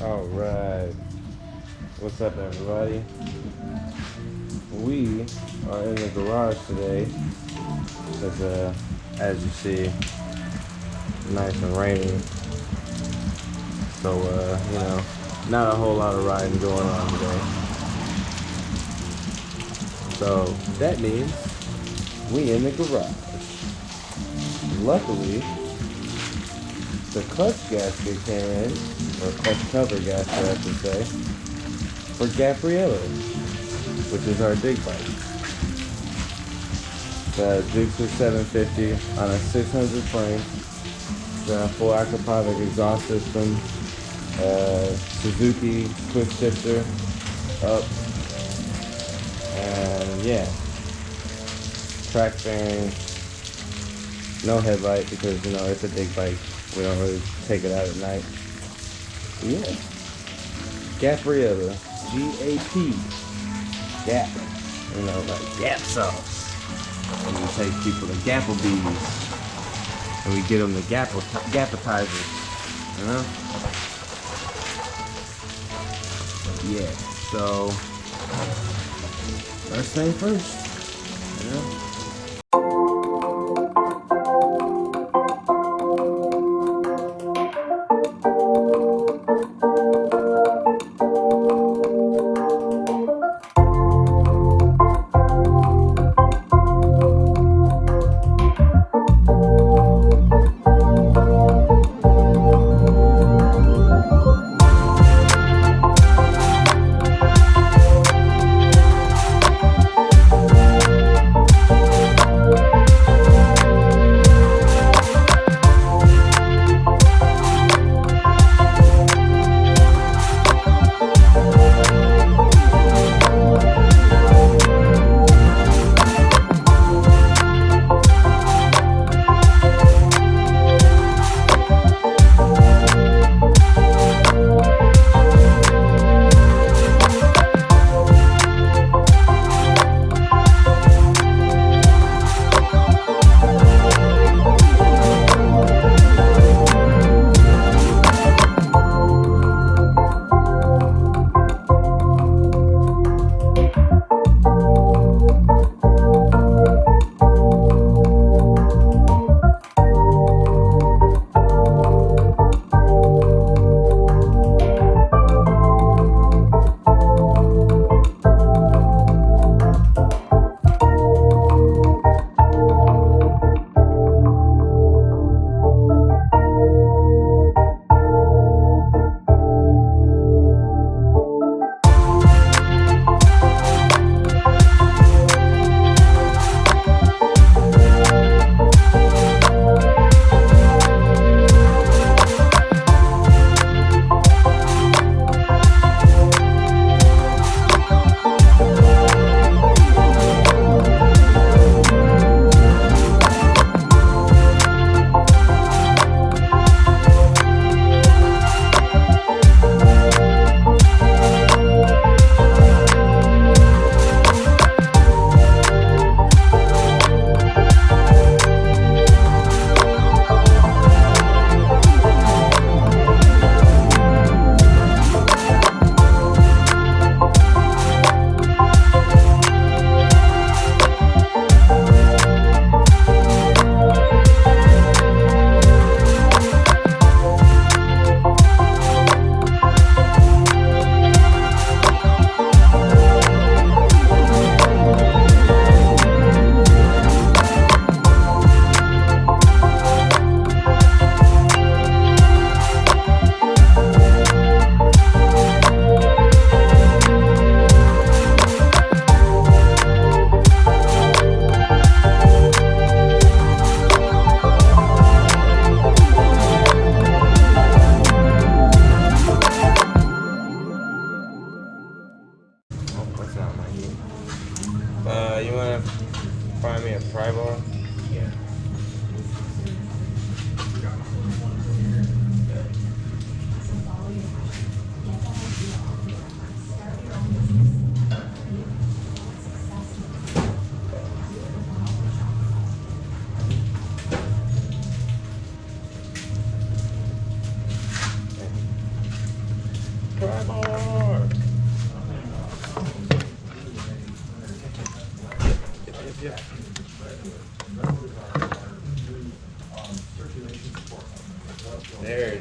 Alright, what's up everybody? We are in the garage today because as you see, nice and rainy. So you know, not a whole lot of riding going on today. So that means we in the garage. Luckily, the clutch gasket came in, or clutch cover gasket I should say, for Gapriella, which is our dig bike. The Gsxr 750 on a 600 frame, then a full aquapotic exhaust system, Suzuki quick shifter up, and yeah, track bearing, no headlight because you know it's a big bike. We don't really take it out at night. But yeah, Gapriella, G-A-P, Gap, you know, like Gap sauce. And we take people to Gapplebees, and we get them the Gappetizers, you know? Yeah, so, first thing first, you know?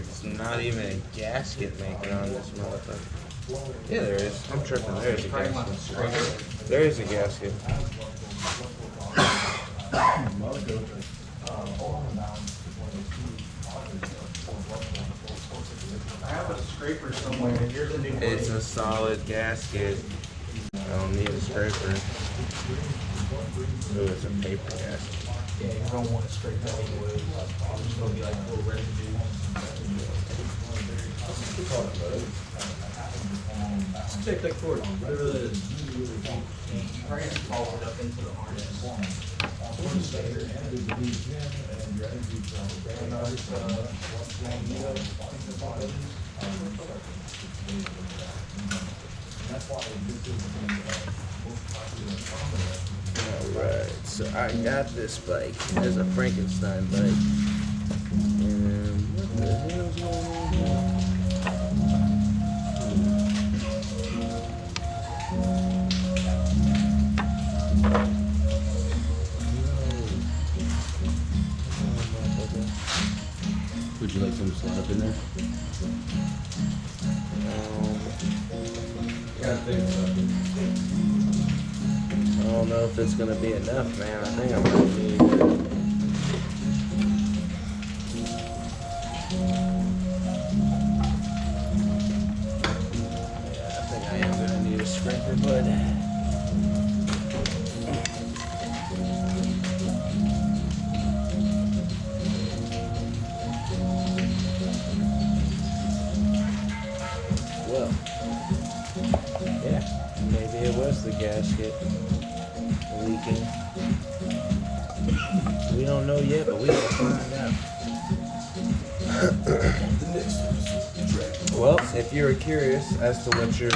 It's not even a gasket maker on this motherfucker. Yeah, there is. I'm tripping. There is a gasket. There is a gasket. I have a scraper somewhere. Here's a new one. It's a solid gasket. I don't need a scraper. Ooh, it's a paper gasket. Yeah, you don't want to scrape that anyway. It's going to be like a little residue. Just take that cord. Whatever that is. You probably have to follow it up into the harness. Alright, so I got this bike. It's a Frankenstein bike. And what the hell's going on here? Would you like some slap in there? I don't know if it's gonna be enough, man. I think I'm gonna need. Yeah, I think I am gonna need a scraper, bud. Well, yeah, maybe it was the gasket leaking. We don't know yet, but we will find out. Well, if you were curious as to what your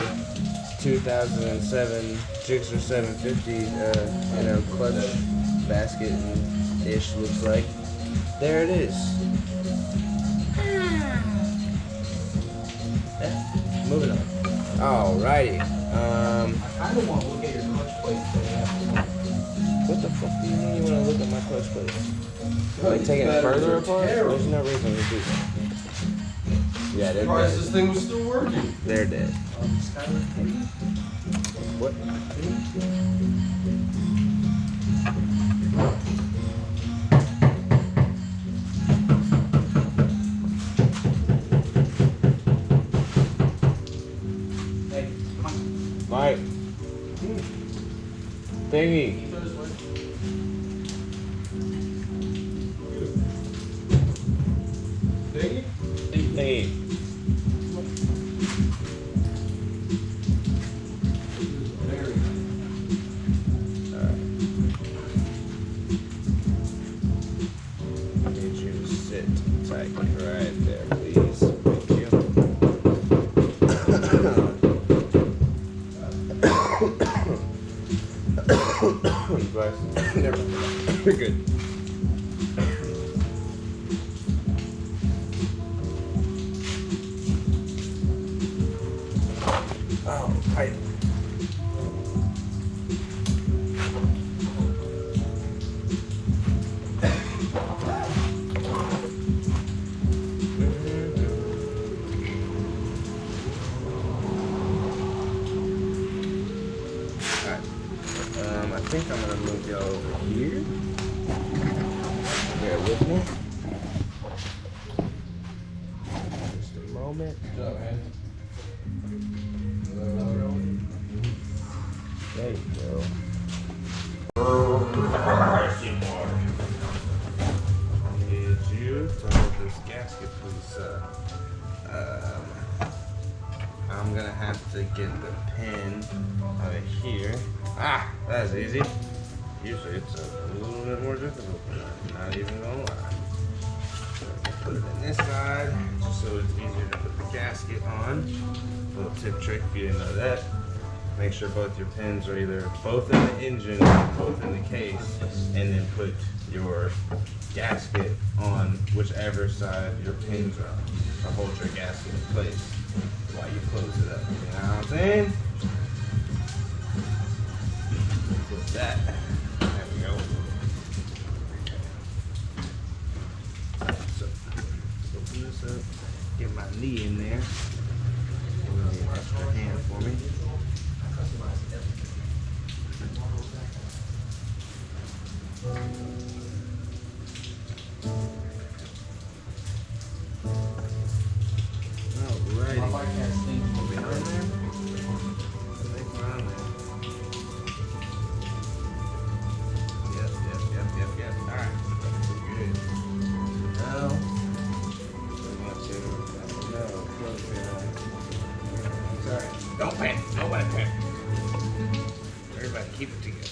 2007 Gsxr 750, clutch basket ish looks like, there it is. Yeah, moving on. Alrighty. I kind of want to look at your clutch plate. What the fuck do you mean you want to look at my clutch plates? Like taking it further apart? There's no reason to do that. Yeah, they're dead. This thing was still working. They're dead. What? Hey, come on. Mike. Thingy. Thingy? Thingy. Need you to sit tight right there, please. Thank you. Never mind. We're good. Oh, right. I think I'm gonna move y'all over here. Bear with me. Just a moment. There you go. Need you to hold this gasket, please. I'm gonna have to get the pin out of here. Ah, that's easy. Usually it's a little bit more difficult, but I'm not even gonna lie. So put it in this side, just so it's easier to put the gasket on. Little tip trick if you didn't know that. Make sure both your pins are either both in the engine or both in the case, and then put your gasket on whichever side your pins are to hold your gasket in place while you close it up. You know what I'm saying? Put that. There we go. So, open this up. Get my knee in there. Give me an extra hand for me. Alrighty. We'll be on there. I think we're on there. Yep. Alright. Good. Now, we're going to close your eyes. Sorry. Don't panic. Nobody panic. Everybody keep it together.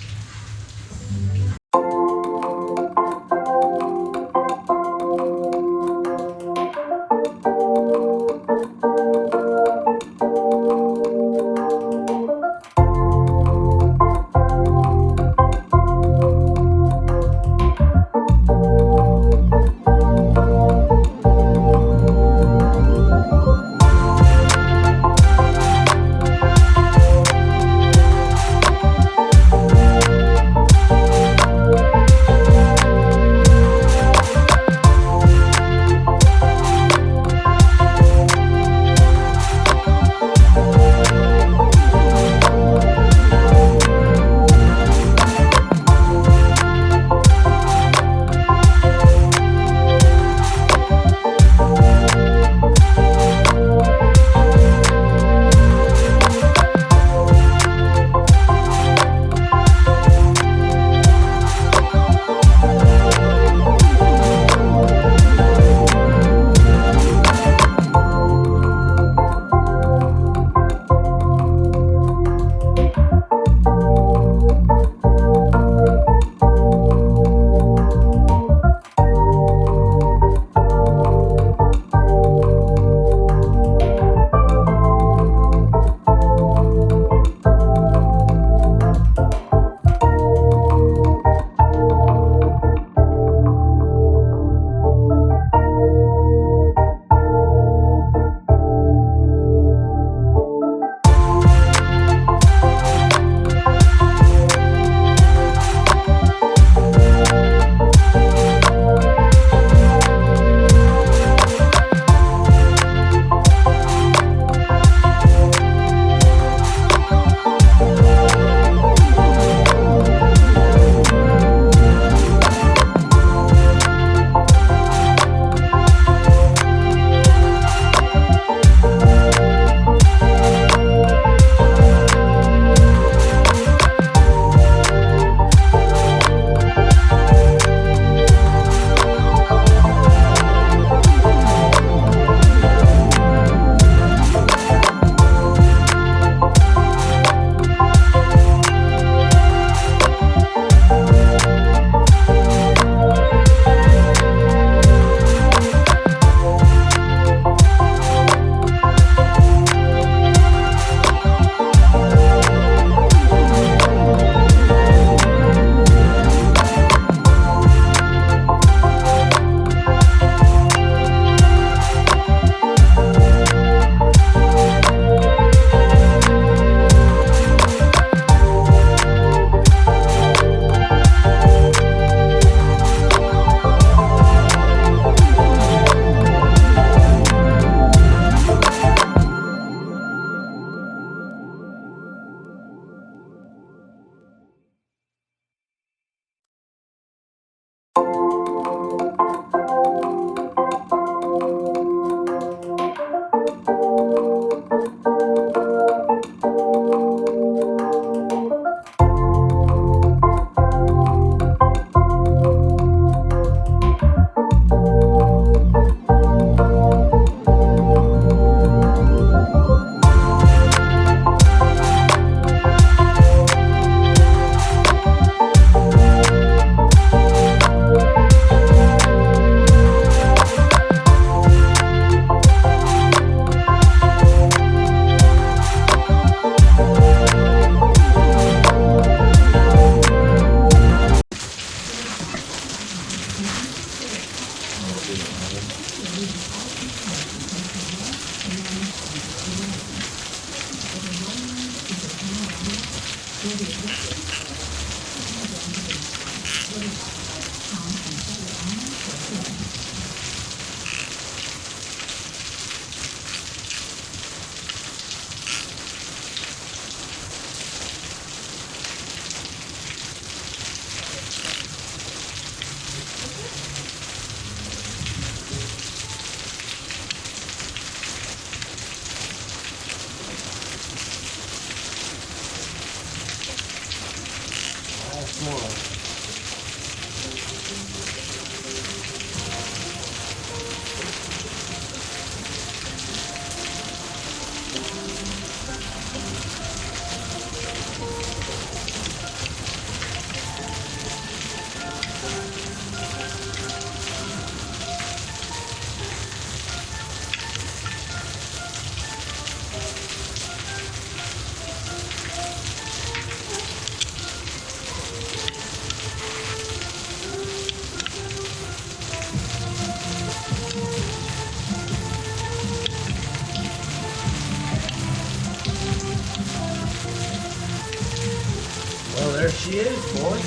she is, boy.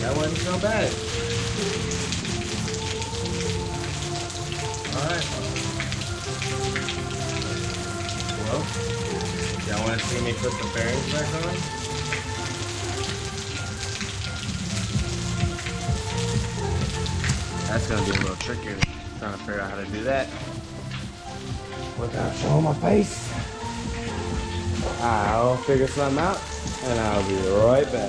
That wasn't so bad. Alright. Well, y'all want to see me put the bearings back on? That's going to be a little trickier, trying to figure out how to do that without showing my face. I'll figure something out, and I'll be right back.